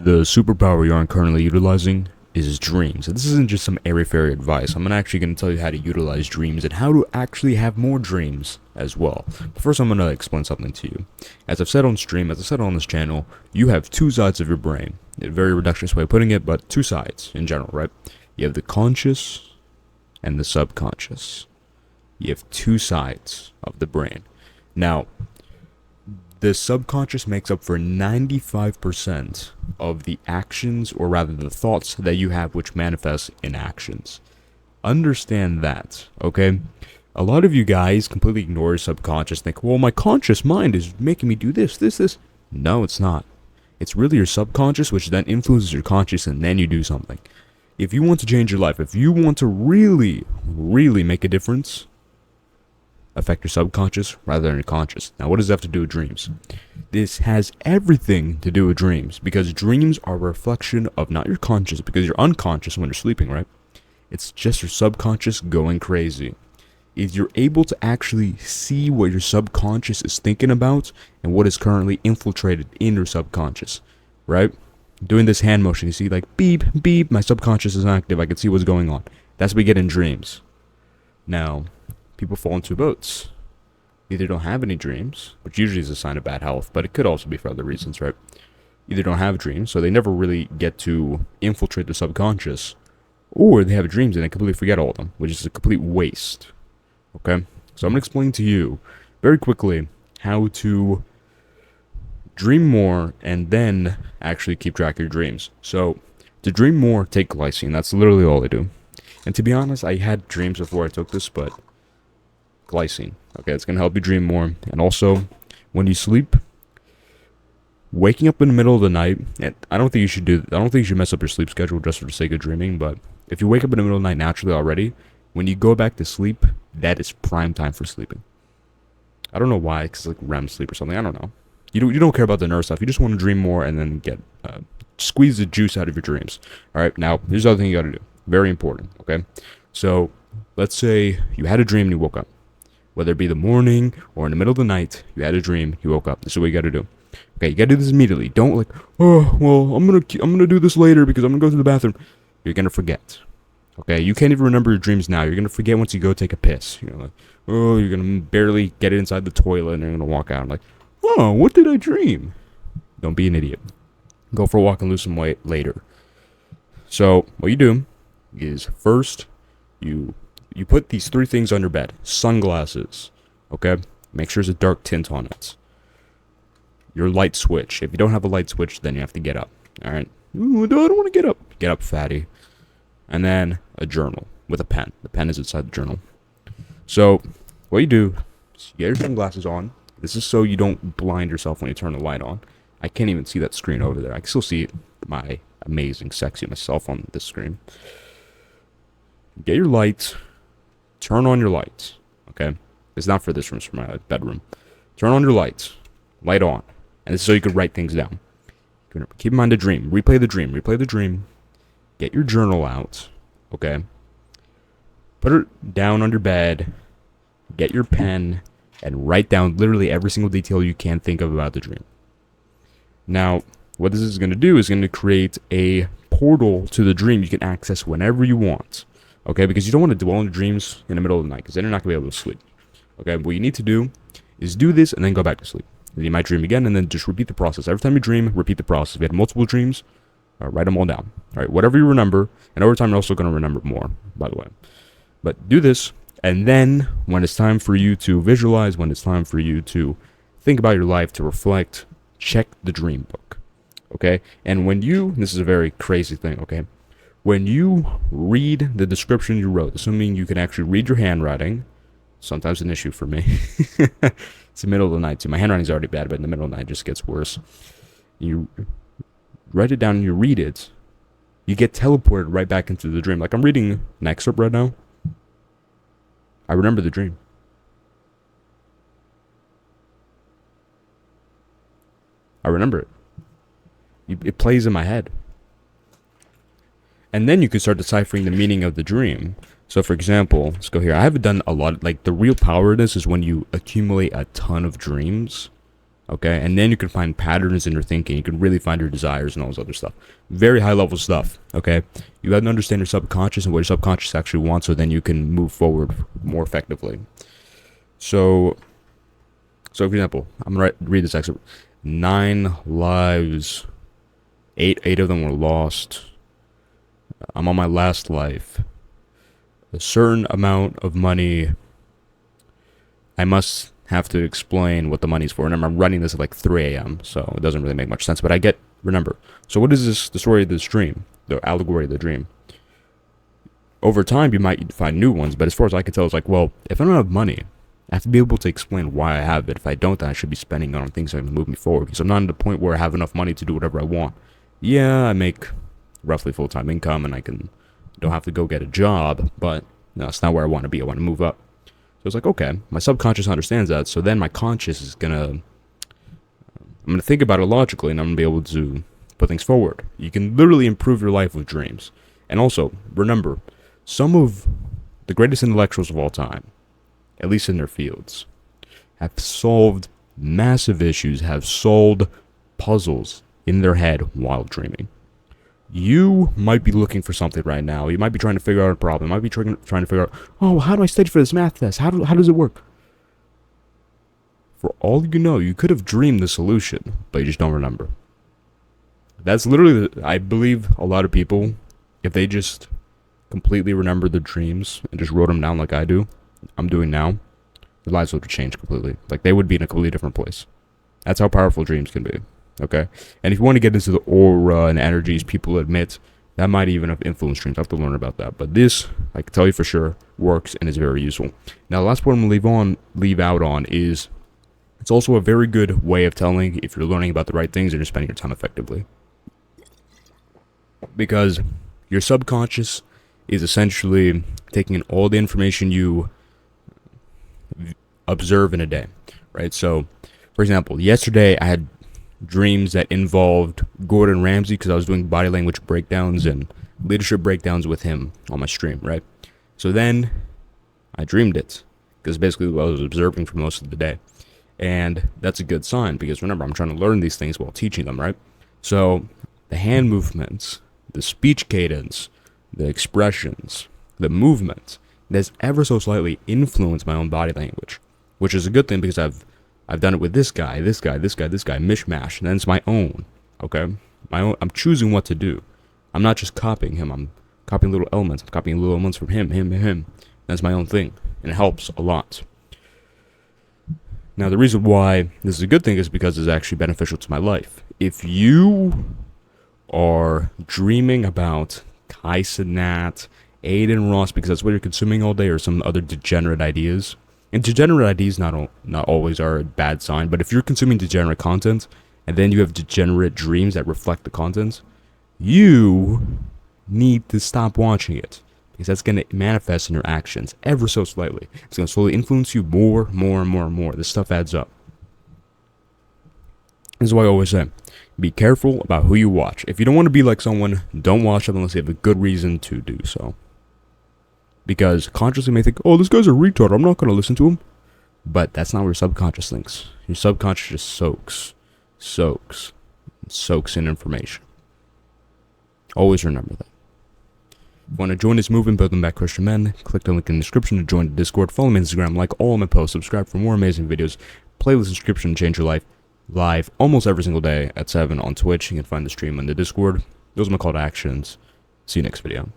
The superpower you aren't currently utilizing is dreams. And this isn't just some airy-fairy advice. I'm actually going to tell you how to utilize dreams and how to actually have more dreams as well. But first, I'm going to explain something to you. As I've said on stream, as I said on this channel, you have two sides of your brain. A very reductionist way of putting it, but two sides in general, right? You have the conscious and the subconscious. You have two sides of the brain. Now, the subconscious makes up for 95% of the actions, or rather the thoughts that you have, which manifest in actions. Understand that, okay? A lot of you guys completely ignore your subconscious, think, well, my conscious mind is making me do this. No, it's not. It's really your subconscious, which then influences your conscious, and then you do something. If you want to change your life, if you want to really make a difference, affect your subconscious rather than your conscious. Now, what does that have to do with dreams? This has everything to do with dreams, because dreams are a reflection of not your conscious, because you're unconscious when you're sleeping, right? It's just your subconscious going crazy. If you're able to actually see what your subconscious is thinking about and what is currently infiltrated in your subconscious, right? Doing this hand motion, you see like beep, beep, my subconscious is active, I can see what's going on. That's what we get in dreams. Now, people fall into boats. Either don't have any dreams, which usually is a sign of bad health, but it could also be for other reasons, right? Either don't have dreams, so they never really get to infiltrate the subconscious, or they have dreams and they completely forget all of them, which is a complete waste. Okay? So I'm going to explain to you very quickly how to dream more and then actually keep track of your dreams. So, to dream more, take glycine. That's literally all I do. And to be honest, I had dreams before I took this, but glycine. Okay, it's going to help you dream more. And also, when you sleep, waking up in the middle of the night, and I don't think you should mess up your sleep schedule just for the sake of dreaming, but if you wake up in the middle of the night naturally already, when you go back to sleep, that is prime time for sleeping. I don't know why, because it's like REM sleep or something, I don't know. You don't care about the nerve stuff, you just want to dream more and then get, squeeze the juice out of your dreams. Alright, now, here's the other thing you gotta do. Very important, okay? So, let's say you had a dream and you woke up. Whether it be the morning or in the middle of the night, you had a dream, you woke up. This is what you gotta do. Okay, you gotta do this immediately. Don't like, oh, well, I'm gonna do this later because I'm gonna go to the bathroom. You're gonna forget. Okay, you can't even remember your dreams now. You're gonna forget once you go take a piss. You're like, oh, you're gonna barely get inside the toilet and you're gonna walk out. I'm like, oh, what did I dream? Don't be an idiot. Go for a walk and lose some weight later. So, what you do is first, you put these three things on your bed. Sunglasses, okay? Make sure there's a dark tint on it. Your light switch. If you don't have a light switch, then you have to get up, alright? Ooh, no, I don't want to get up. Get up, fatty. And then a journal with a pen. The pen is inside the journal. So, what you do is you get your sunglasses on. This is so you don't blind yourself when you turn the light on. I can't even see that screen over there. I can still see my amazing, sexy myself on this screen. Get your light. Turn on your lights, okay? It's not for this room, it's for my bedroom. Turn on your lights. Light on. And this is so you can write things down. Keep in mind the dream. Replay the dream. Get your journal out, okay? Put it down on your bed. Get your pen. And write down literally every single detail you can think of about the dream. Now, what this is going to do is going to create a portal to the dream you can access whenever you want. Okay, because you don't want to dwell on your dreams in the middle of the night, because then you're not going to be able to sleep. Okay, what you need to do is do this and then go back to sleep. Then you might dream again and then just repeat the process. Every time you dream, repeat the process. If you had multiple dreams, write them all down. Alright, whatever you remember, and over time you're also going to remember more, by the way. But do this, and then when it's time for you to visualize, when it's time for you to think about your life, to reflect, check the dream book. Okay, and when this is a very crazy thing, okay? When you read the description you wrote, assuming you can actually read your handwriting, sometimes an issue for me. It's the middle of the night too. My handwriting's already bad, but in the middle of the night it just gets worse. You write it down and you read it, you get teleported right back into the dream. Like I'm reading an excerpt right now. I remember the dream. I remember it. It plays in my head. And then you can start deciphering the meaning of the dream. So for example, let's go here. I haven't done a lot, like the real power of this is when you accumulate a ton of dreams. Okay, and then you can find patterns in your thinking. You can really find your desires and all this other stuff. Very high level stuff. Okay, you have to understand your subconscious and what your subconscious actually wants, so then you can move forward more effectively. So for example, I'm gonna read this excerpt. 9 lives, eight of them were lost. I'm on my last life. A certain amount of money. I must have to explain what the money's for. And I'm running this at like 3 a.m., so it doesn't really make much sense. But remember. So what is this? The story of this dream, the allegory of the dream. Over time, you might find new ones, but as far as I can tell, it's like, well, if I don't have money, I have to be able to explain why I have it. If I don't, then I should be spending it on things that are going to move me forward. Because I'm not at the point where I have enough money to do whatever I want. Yeah, I make roughly full-time income, and I don't have to go get a job, but no, that's not where I want to be. I want to move up. So it's like, okay, my subconscious understands that, so then my conscious is I'm gonna think about it logically, and I'm gonna be able to put things forward. You can literally improve your life with dreams. And also, remember, some of the greatest intellectuals of all time, at least in their fields, have solved massive issues, have solved puzzles in their head while dreaming. You might be looking for something right now. You might be trying to figure out a problem. You might be trying to figure out, oh, how do I study for this math test? How does it work? For all you know, you could have dreamed the solution, but you just don't remember. That's literally, I believe a lot of people, if they just completely remember their dreams and just wrote them down like I'm doing now, their lives would change completely. Like, they would be in a completely different place. That's how powerful dreams can be. Okay, and if you want to get into the aura and energies people admit, that might even have influenced dreams. I have to learn about that. But this, I can tell you for sure, works and is very useful. Now, the last point I'm gonna leave out on is it's also a very good way of telling if you're learning about the right things and you're spending your time effectively. Because your subconscious is essentially taking in all the information you observe in a day, right? So, for example, yesterday I had dreams that involved Gordon Ramsay because I was doing body language breakdowns and leadership breakdowns with him on my stream, right? So then I dreamed it because basically what I was observing for most of the day. And that's a good sign because remember, I'm trying to learn these things while teaching them, right? So the hand movements, the speech cadence, the expressions, the movement, that's ever so slightly influenced my own body language, which is a good thing because I've done it with this guy, mishmash, and then it's my own, okay? My own. I'm choosing what to do. I'm not just copying him. I'm copying little elements. I'm copying little elements from him. That's my own thing, and it helps a lot. Now, the reason why this is a good thing is because it's actually beneficial to my life. If you are dreaming about Tyson Nat, Aiden Ross, because that's what you're consuming all day, or some other degenerate ideas, and degenerate ideas not always are a bad sign, but if you're consuming degenerate content, and then you have degenerate dreams that reflect the content, you need to stop watching it. Because that's going to manifest in your actions ever so slightly. It's going to slowly influence you more. This stuff adds up. This is why I always say, be careful about who you watch. If you don't want to be like someone, don't watch them unless you have a good reason to do so. Because consciously you may think, oh, this guy's a retard, I'm not going to listen to him. But that's not what your subconscious thinks. Your subconscious just soaks in information. Always remember that. If you want to join this movement, building back Christian men, click the link in the description to join the Discord, follow me on Instagram, like all my posts, subscribe for more amazing videos, playlist subscription, change your life, live almost every single day at 7 on Twitch. You can find the stream on the Discord. Those are my call to actions. See you next video.